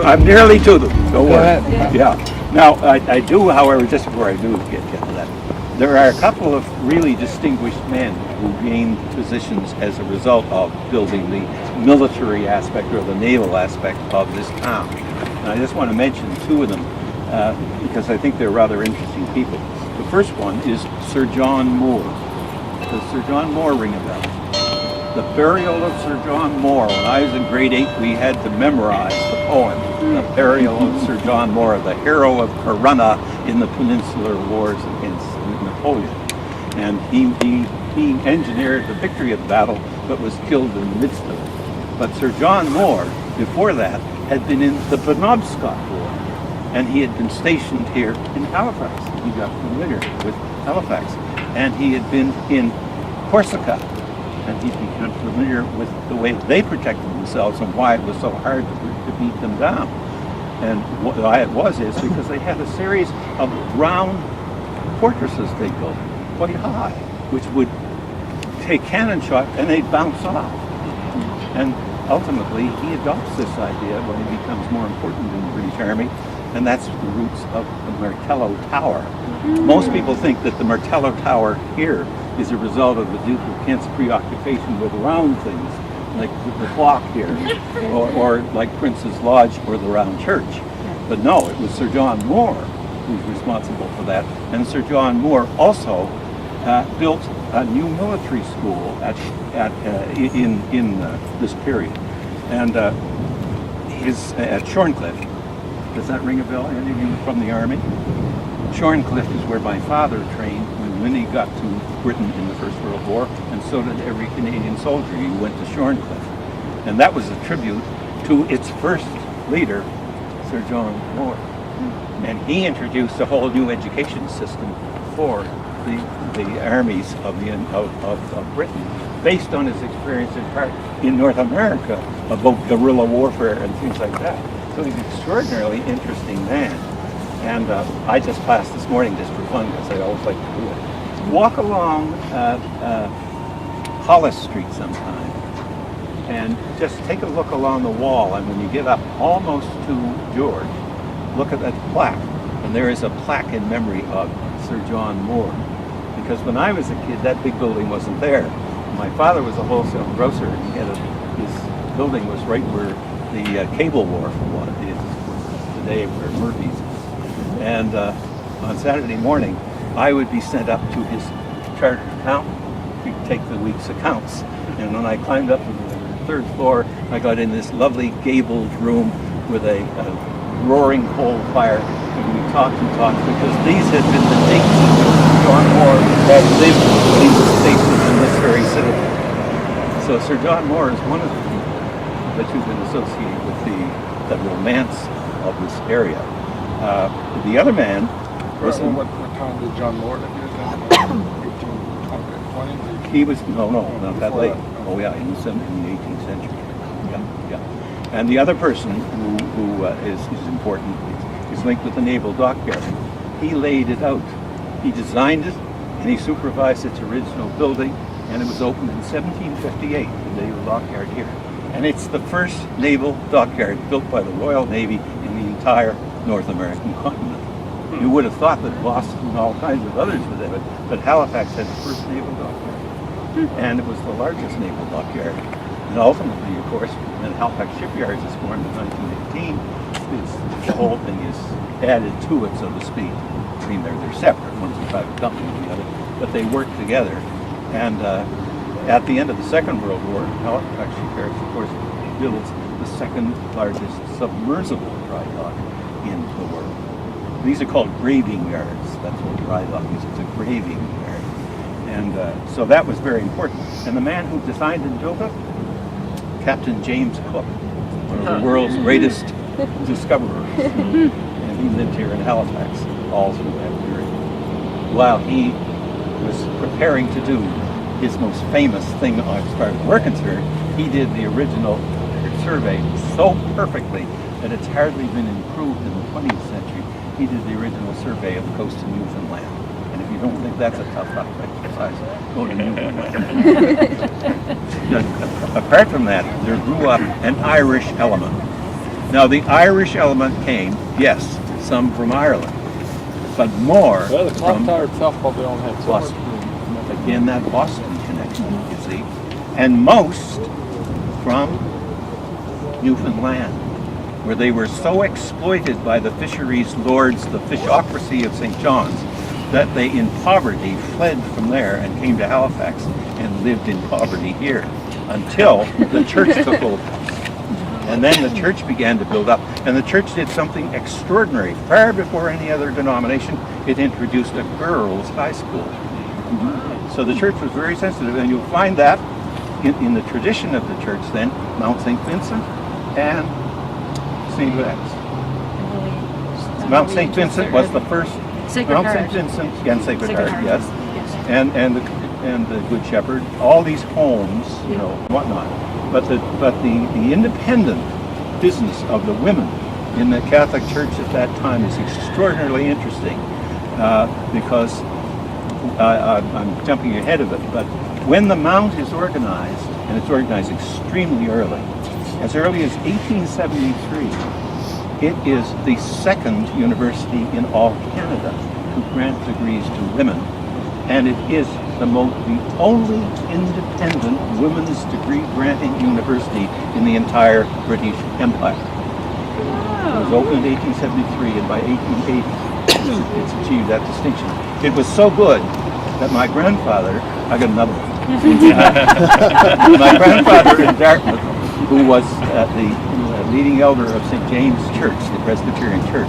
I'm nearly to them. Don't worry. Yeah. Now, I do, however, just before I do get to that, there are a couple of really distinguished men who gained positions as a result of building the military aspect or the naval aspect of this town. And I just want to mention two of them because I think they're rather interesting people. The first one is Sir John Moore. Does Sir John Moore ring a bell? The Burial of Sir John Moore. When I was in grade 8, we had to memorize the poem, The Burial of Sir John Moore, the hero of Corunna in the Peninsular Wars against Napoleon. And he engineered the victory of the battle, but was killed in the midst of it. But Sir John Moore, before that, had been in the Penobscot War, and he had been stationed here in Halifax. He got familiar with Halifax. And he had been in Corsica, and he became familiar with the way they protected themselves and why it was so hard to beat them down. And why it was is because they had a series of round fortresses they built, quite high, which would take cannon shot and they'd bounce off. And ultimately, he adopts this idea when he becomes more important in the British Army, and that's the roots of the Martello Tower. Most people think that the Martello Tower here is a result of the Duke of Kent's preoccupation with round things, like the clock here, or like Prince's Lodge or the Round Church. But no, it was Sir John Moore who's responsible for that. And Sir John Moore also built a new military school in this period. And his at Shorncliffe. Does that ring a bell? Any of you from the Army? Shorncliffe is where my father trained when he got to Britain in the First World War, and so did every Canadian soldier. He went to Shorncliffe. And that was a tribute to its first leader, Sir John Moore. And he introduced a whole new education system for the armies of Britain, based on his experience in North America about guerrilla warfare and things like that. So he's an extraordinarily interesting man. And I just passed this morning just for fun because I always like to do it. Walk along Hollis Street sometime and just take a look along the wall. And when you get up almost to George, look at that plaque. And there is a plaque in memory of Sir John Moore. Because when I was a kid, that big building wasn't there. My father was a wholesale grocer, and he had his building was right where the cable wharf was today, where Murphy's is. And on Saturday morning, I would be sent up to his chartered accountant to take the week's accounts. And when I climbed up to the third floor, I got in this lovely gabled room with a roaring coal fire, and we talked because these had been the dates that John Moore had lived when he was stationed in this very citadel. So Sir John Moore is one of the people that you can associate with the romance of this area. The other man was... What time did John Moore live here? 1820? He was, no, not that late. Oh yeah, in the 18th century. Yeah. And the other person who is important is linked with the Naval Dockyard. He laid it out. He designed it, and he supervised its original building, and it was opened in 1758, the Naval Dockyard here. And it's the first naval dockyard built by the Royal Navy in the entire North American continent. You would have thought that Boston and all kinds of others would have it, but Halifax had the first naval dockyard. And it was the largest naval dockyard. And ultimately, of course, when Halifax Shipyards is formed in 1918, the whole thing is added to it, so to speak. I mean, they're separate. One's a private company and the other, but they work together. And at the end of the Second World War, Halifax Shipyards, of course, builds the second largest submersible dry dock in the world. These are called graving yards. That's what dry dock is. It's a graving yard. And so that was very important. And the man who designed and built it, Captain James Cook, one of the world's greatest discoverers. And he lived here in Halifax all through that period. While he was preparing to do his most famous thing as far as we're concerned, he did the original survey so perfectly that it's hardly been improved in the 20th century. He did the original survey of the coast of Newfoundland. And if you you don't think that's a tough exercise, go to Newfoundland. Apart from that, there grew up an Irish element. Now the Irish element came, yes, some from Ireland, but more Well, the clock from tower itself probably only had Boston. Again, that Boston connection, you see. And most from Newfoundland, where they were so exploited by the fisheries lords, the fishocracy of St. John's, that they in poverty fled from there and came to Halifax and lived in poverty here until the church took over. And then the church began to build up. And the church did something extraordinary. Far before any other denomination, it introduced a girls' high school. So the church was very sensitive. And you'll find that in the tradition of the church then, Mount St. Vincent and St. X. Mount St. Vincent was the first. Mount St. Vincent and Sacred Heart, yes. And the Good Shepherd, all these homes, you know, whatnot. But the independent business of the women in the Catholic Church at that time is extraordinarily interesting because I'm jumping ahead of it. But when the Mount is organized, and it's organized extremely early as 1873, it is the second university in all Canada to grant degrees to women, and it is the only independent women's degree granting university in the entire British Empire. It was opened in 1873, and by 1880, it's achieved that distinction. It was so good that my grandfather, I got another one. My grandfather in Dartmouth, who was the leading elder of St. James Church, the Presbyterian Church,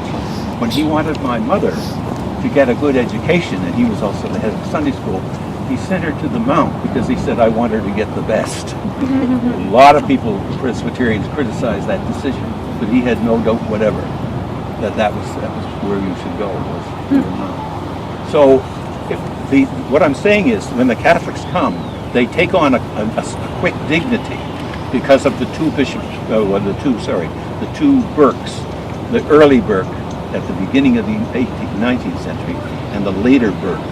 when he wanted my mother to get a good education, and he was also the head of Sunday school, he sent her to the Mount because he said, I want her to get the best. A lot of people, Presbyterians, criticized that decision, but he had no doubt whatever that was where you should go, was to the Mount. So what I'm saying is, when the Catholics come, they take on a quick dignity because of the two bishops, the two Burkes, the early Burke at the beginning of the 19th century, and the later Burke,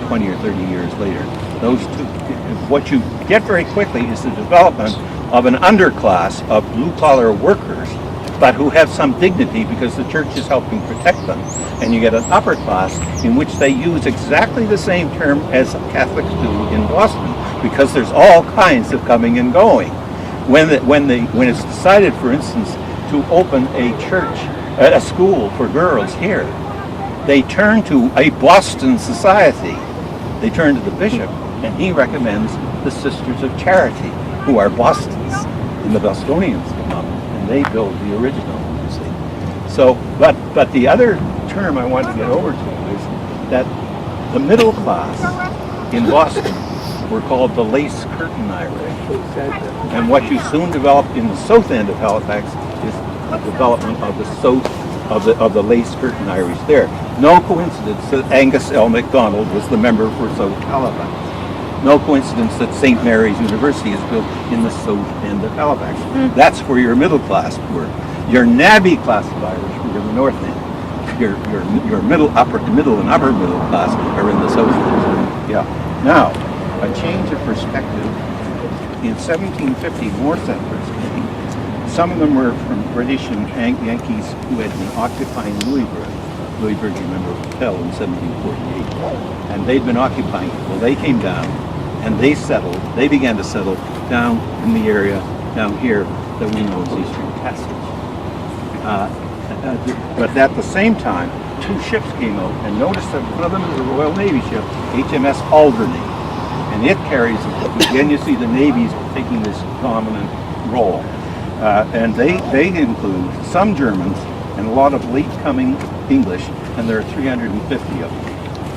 20 or 30 years later. Those two, what you get very quickly is the development of an underclass of blue-collar workers, but who have some dignity because the church is helping protect them. And you get an upper class in which they use exactly the same term as Catholics do in Boston, because there's all kinds of coming and going. When it's decided, for instance, to open a school for girls here, they turn to a Boston society. They turn to the bishop, and he recommends the Sisters of Charity, who are Bostons, and the Bostonians come up, and they build the original, you see. So, but the other term I want to get over to is that the middle class in Boston were called the lace curtain Irish. And what you soon developed in the south end of Halifax is the development of the south of the lace curtain Irish there. No coincidence that Angus L. MacDonald was the member for South Halifax. No coincidence that St. Mary's University is built in the south end of Halifax. That's where your middle class were. Your nabby class of Irish were in the north end. Your middle and upper middle class are in the south end. Yeah. Now, a change of perspective. In 1750, more settlers came. Some of them were from British and Yankees who had been occupying Louisburg. Louisburg, you remember, fell in 1748. And they'd been occupying it. Well, they came down and they began to settle down in the area down here that we know as Eastern Passage. But at the same time, two ships came out, and notice that one of them is a Royal Navy ship, HMS Alderney. And it carries, again you see the Navy's taking this dominant role. And they include some Germans and a lot of late coming English, and there are 350 of them.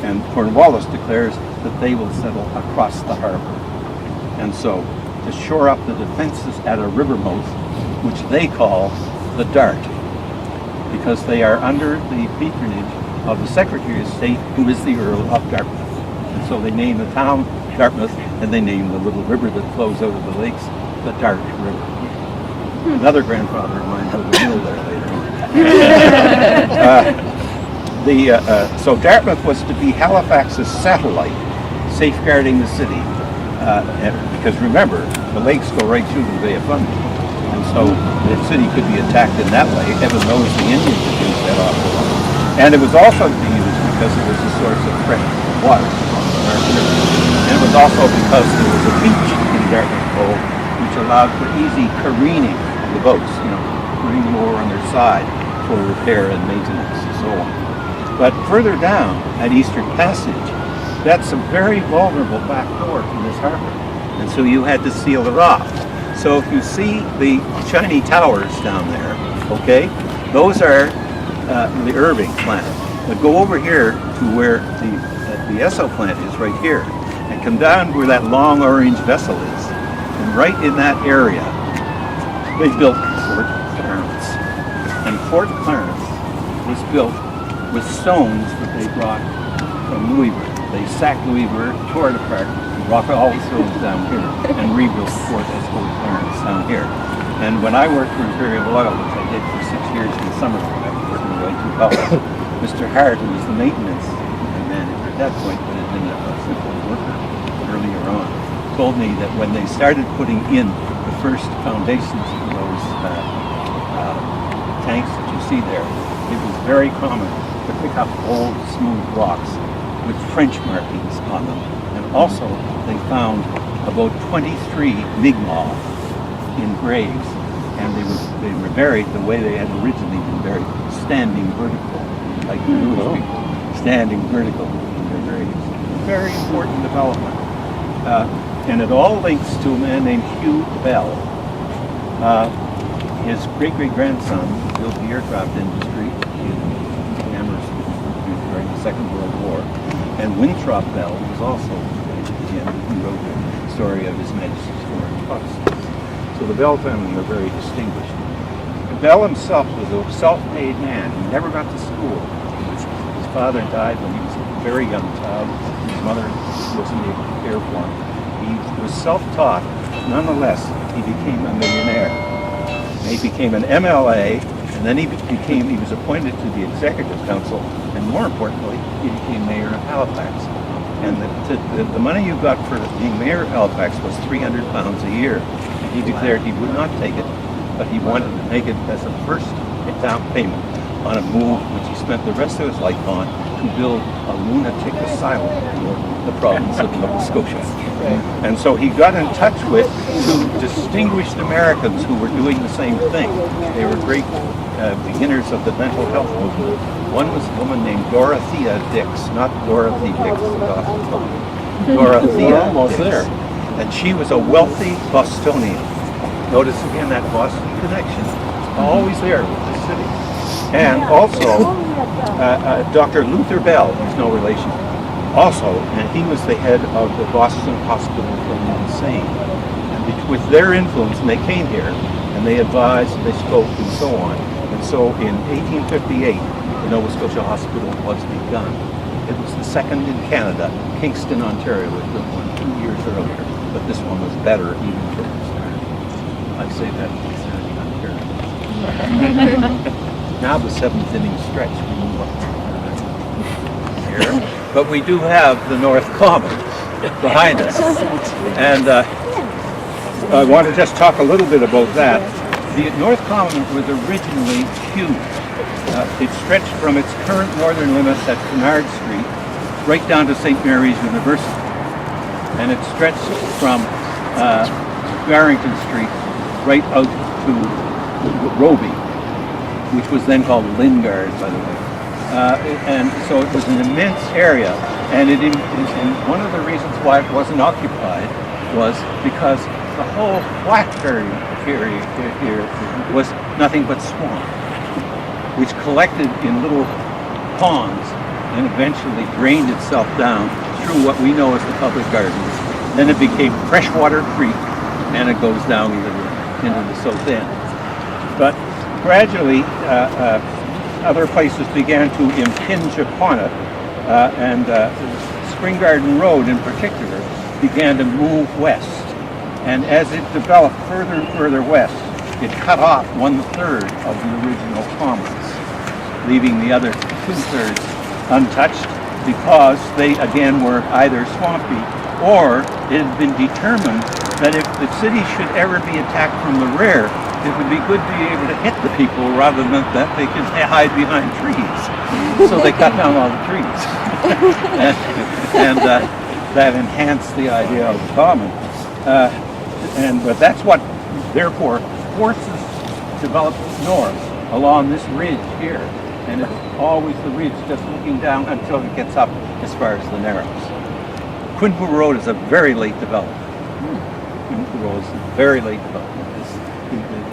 And Cornwallis declares that they will settle across the harbor. And so to shore up the defenses at a river mouth, which they call the Dart, because they are under the patronage of the Secretary of State, who is the Earl of Dartmouth. And so they name the town Dartmouth, and they name the little river that flows out of the lakes the Dart River. Another grandfather of mine built a mill there later. So Dartmouth was to be Halifax's satellite, safeguarding the city. Because remember, the lakes go right through the Bay of Fundy. And so the city could be attacked in that way. Heaven knows the Indians had used that awful lot. And it was also to be used because it was a source of fresh water. And it was also because there was a beach in Dartmouth Cove which allowed for easy careening of the boats, putting them over on their side for repair and maintenance and so on. But further down at Eastern Passage, that's a very vulnerable back door to this harbor. And so you had to seal it off. So if you see the shiny towers down there, okay, those are the Irving plant. But go over here to where the Esso plant is right here, and come down where that long orange vessel is. And right in that area, they built Fort Clarence. And Fort Clarence was built with stones that they brought from Louisbourg. They sacked Louisbourg, tore it apart, rocked all the stones down here, and rebuilt the fort as Fort Clarence down here. And when I worked for Imperial Oil, which I did for 6 years in the summer, I was working with two colleagues, Mr. Hart, who was the maintenance manager at that point, but had been a simple worker earlier on, told me that when they started putting in the first foundations for those tanks that you see there, it was very common to pick up old, smooth rocks with French markings on them. And also, they found about 23 Mi'kmaq in graves, and they were buried the way they had originally been buried, standing vertical, like the Jewish people, standing vertical in their graves. Very important development. And it all links to a man named Hugh Bell. His great-great-grandson built the aircraft industry in Amherst during the Second World War. And Winthrop Bell was also he wrote the story of His Majesty's Foreign Protestants. So the Bell family are very distinguished. And Bell himself was a self-made man. He never got to school. His father died when he was a very young child. His mother wasn't able to care for him. He was self-taught. Nonetheless, he became a millionaire. And he became an MLA, and then he was appointed to the Executive Council, and more importantly, he became mayor of Halifax. And the money you got for being mayor of Halifax was £300 a year. And he declared he would not take it, but he wanted to make it as a first down payment on a move which he spent the rest of his life on, to build a lunatic asylum for the province of Nova Scotia. And so he got in touch with two distinguished Americans who were doing the same thing. They were great beginners of the mental health movement. One was a woman named Dorothea Dix, not Dorothy Dix, the gospel company. Dorothea almost Dix. there. And she was a wealthy Bostonian. Notice again that Boston connection. It's always there with the city. And also, Dr. Luther Bell, who's no relation, also, and he was the head of the Boston Hospital for the Insane. And with their influence, and they came here, and they advised, and they spoke, and so on. And so in 1858, the Nova Scotia Hospital was begun. It was the second in Canada. Kingston, Ontario was built one 2 years earlier, but this one was better even for the start. I say that concerning Ontario. Now the seventh inning stretch, we move up here. But we do have the North Common behind us. And I want to just talk a little bit about that. The North Common was originally huge. It stretched from its current northern limits at Kennard Street right down to St. Mary's University. And it stretched from Barrington Street right out to Roby, which was then called Lingard, by the way. And so it was an immense area, and one of the reasons why it wasn't occupied was because the whole Blackberry period here was nothing but swamp, which collected in little ponds and eventually drained itself down through what we know as the public gardens. Then it became Freshwater Creek, and it goes down into the south end. But gradually, other places began to impinge upon it, and Spring Garden Road in particular began to move west. And as it developed further and further west, it cut off 1/3 of the original commons, leaving the other 2/3 untouched because they again were either swampy or it had been determined that if the city should ever be attacked from the rear, it would be good to be able to hit the people rather than that they could hide behind trees. So they cut down all the trees. and that enhanced the idea of the common. But that's what, therefore, forces developed north along this ridge here. And it's always the ridge just looking down until it gets up as far as the Narrows. Quinpool Road is a very late development. Quinpool Road is a very late development.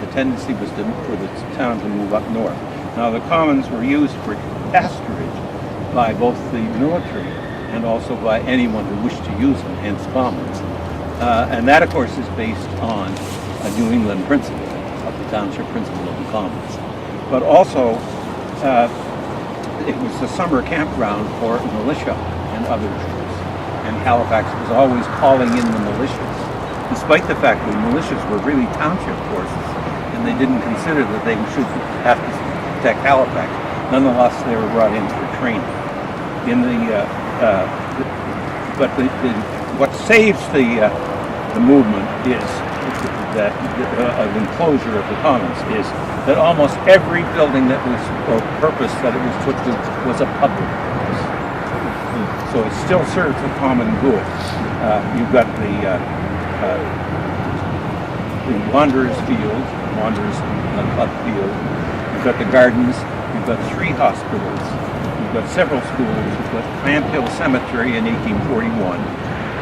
The tendency was for the town to move up north. Now the commons were used for pasturage by both the military and also by anyone who wished to use them, hence commons. And that, of course, is based on a New England principle, of the township principle of the commons. But also, it was a summer campground for militia and other troops. And Halifax was always calling in the militias, despite the fact that the militias were really township forces, and they didn't consider that they should have to protect Halifax. Nonetheless, they were brought in for training. What saves the movement is that of enclosure of the commons is that almost every building that was, or purpose that it was put to, was a public purpose. So it still serves the common good. You've got the Wanderers Field, Wanderers Club Field. You've got the gardens. You've got 3 hospitals. You've got several schools. You've got Plant Hill Cemetery in 1841.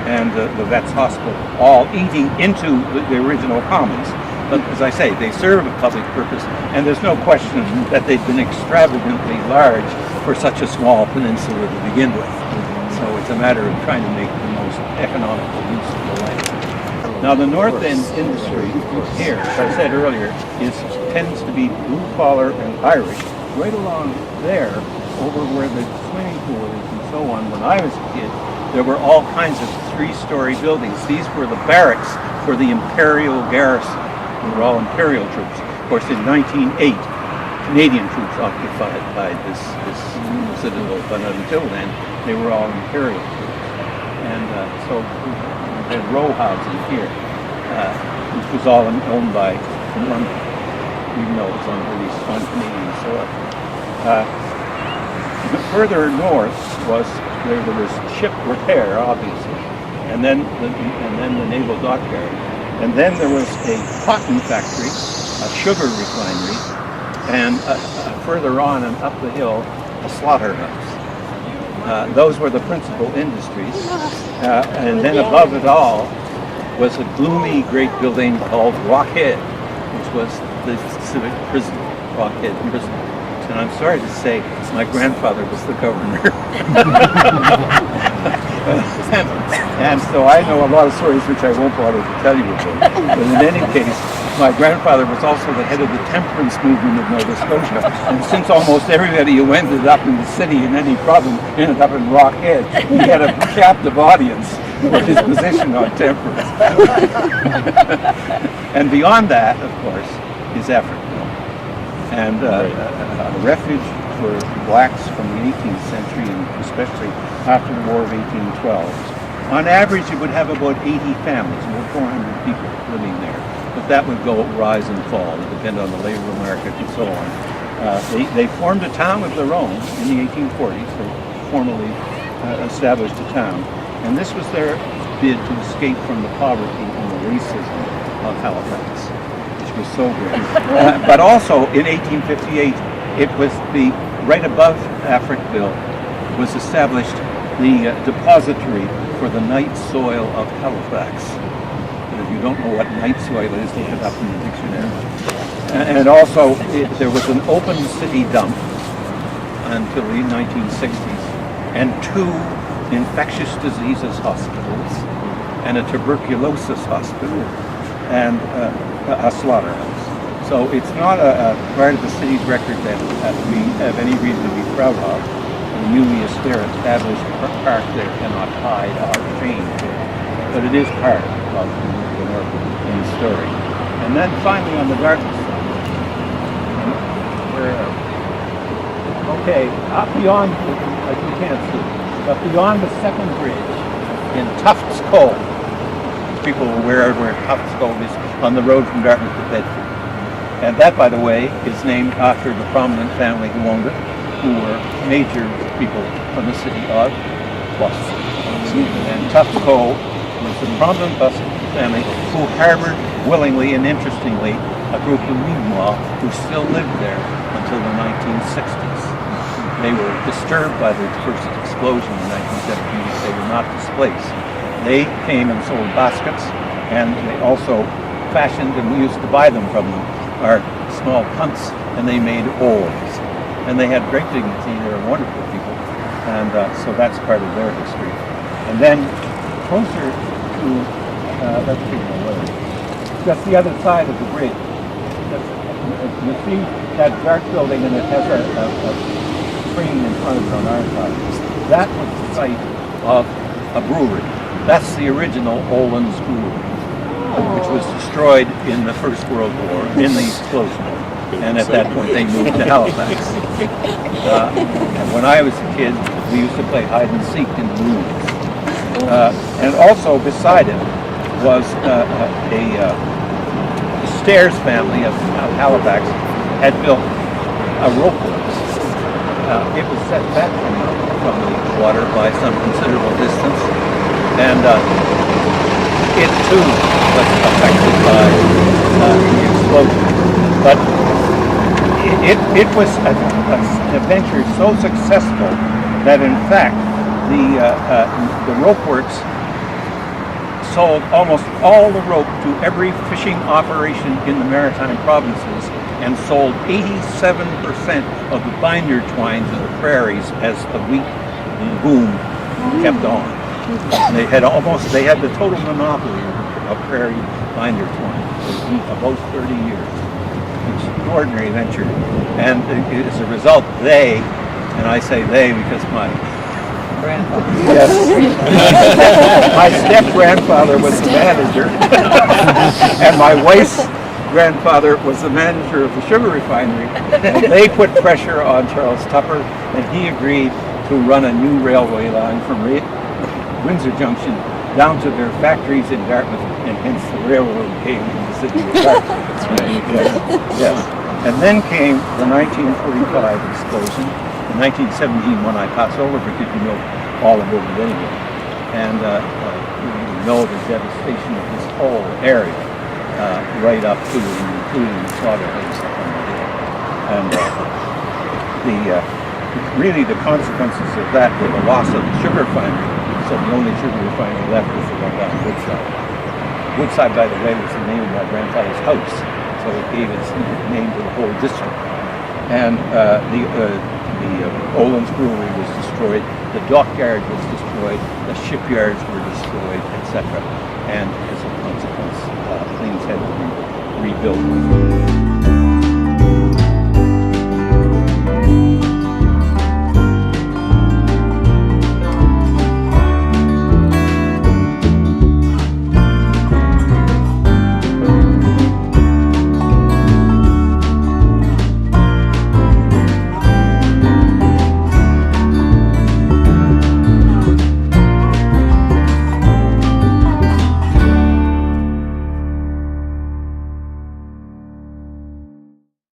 And the Vets Hospital, all eating into the original commons. But as I say, they serve a public purpose, and there's no question that they've been extravagantly large for such a small peninsula to begin with. So it's a matter of trying to make the most economical use of the land. Now the North End industry here, as I said earlier, tends to be blue collar and Irish. Right along there, over where the swimming pool is and so on, when I was a kid, there were all kinds of 3-story buildings. These were the barracks for the Imperial garrison. They were all Imperial troops. Of course, in 1908, Canadian troops occupied this Citadel, but until then, they were all Imperial troops. And so we had row housing here, which was all owned by London, even though it was on Canadian soil. Further north was there was ship repair, obviously, and then the naval dockyard, and then there was a cotton factory, a sugar refinery, and further on and up the hill, a slaughterhouse. Those were the principal industries, and then above it all was a gloomy great building called Rockhead, which was the civic prison, Rockhead Prison. And I'm sorry to say, my grandfather was the governor. and so I know a lot of stories which I won't bother to tell you about. But in any case, my grandfather was also the head of the temperance movement of Nova Scotia. And since almost everybody who ended up in the city in any province ended up in Rockhead, he had a captive audience for his position on temperance. And beyond that, of course, is Africa. And a refuge for blacks from the 18th century, and especially after the War of 1812. On average, it would have about 80 families, about 400 people living there. But that would rise and fall. It would depend on the labor market and so on. They formed a town of their own in the 1840s. They formally established a town. And this was their bid to escape from the poverty and the racism of Halifax, which was so great. But also in 1858, it was right above Africville was established the depository for the night soil of Halifax. And if you don't know what night soil is, look it up in the dictionary. And also there was an open city dump until the 1960s, and 2 infectious diseases hospitals, and a tuberculosis hospital, and a slaughterhouse. So it's not a part of the city's record that we have any reason to be proud of. The newly established park there cannot hide our shame, but it is part of the North End story. And then finally on the darkness side, where, okay, up beyond like you can't see. But beyond the second bridge, in Tufts Cove, people are aware of where Tufts Cove is on the road from Dartmouth to Bedford. And that, by the way, is named after the prominent family who owned it, who were major people from the city of Boston. And Tufts Cove was the prominent Boston family who harbored willingly and interestingly a group of Mi'kmaq who still lived there until the 1960s. They were disturbed by the first explosion in 1917. They were not displaced. They came and sold baskets, and they also fashioned, and we used to buy them from them, our small punts, and they made oars. And they had great dignity. They were wonderful people, and so that's part of their history. And then closer to, let's figure out where, just the other side of the bridge. You see that dark building, and it has a screen in front of it on our side. That was the site of a brewery. That's the original Olin's Brewery, which was destroyed in the First World War in the explosion. And at that point, they moved to Halifax. And when I was a kid, we used to play hide and seek in the rooms. And also beside it was the Stairs family of Halifax had built a rope works. It was set back from the water by some considerable distance, and it too was affected by the explosion. But it was an adventure so successful that in fact the rope works sold almost all the rope to every fishing operation in the maritime provinces, and sold 87% of the binder twine to the prairies as the wheat boom kept on. And they had the total monopoly of prairie binder twine for about 30 years. Extraordinary venture. And as a result, they, and I say they because my grandfather. Yes. My step-grandfather was the manager, and my wife's grandfather was the manager of the sugar refinery. And they put pressure on Charles Tupper, and he agreed to run a new railway line from Windsor Junction down to their factories in Dartmouth, and hence the railroad came to the city of Dartmouth. Yes. And then came the 1945 explosion. In 1917, when I pass over, because you know all about it anyway, and you know the devastation of this whole area, right up to and including the slaughterhouse on the hill. And really the consequences of that were the loss of the sugar refinery. So the only sugar refinery left was the one down Woodside. Woodside, by the way, was the name of my grandfather's house, so it gave its name to the whole district. And the Olin's Brewery was destroyed, the dockyard was destroyed, the shipyards were destroyed, etc. And as a consequence, things had to be rebuilt.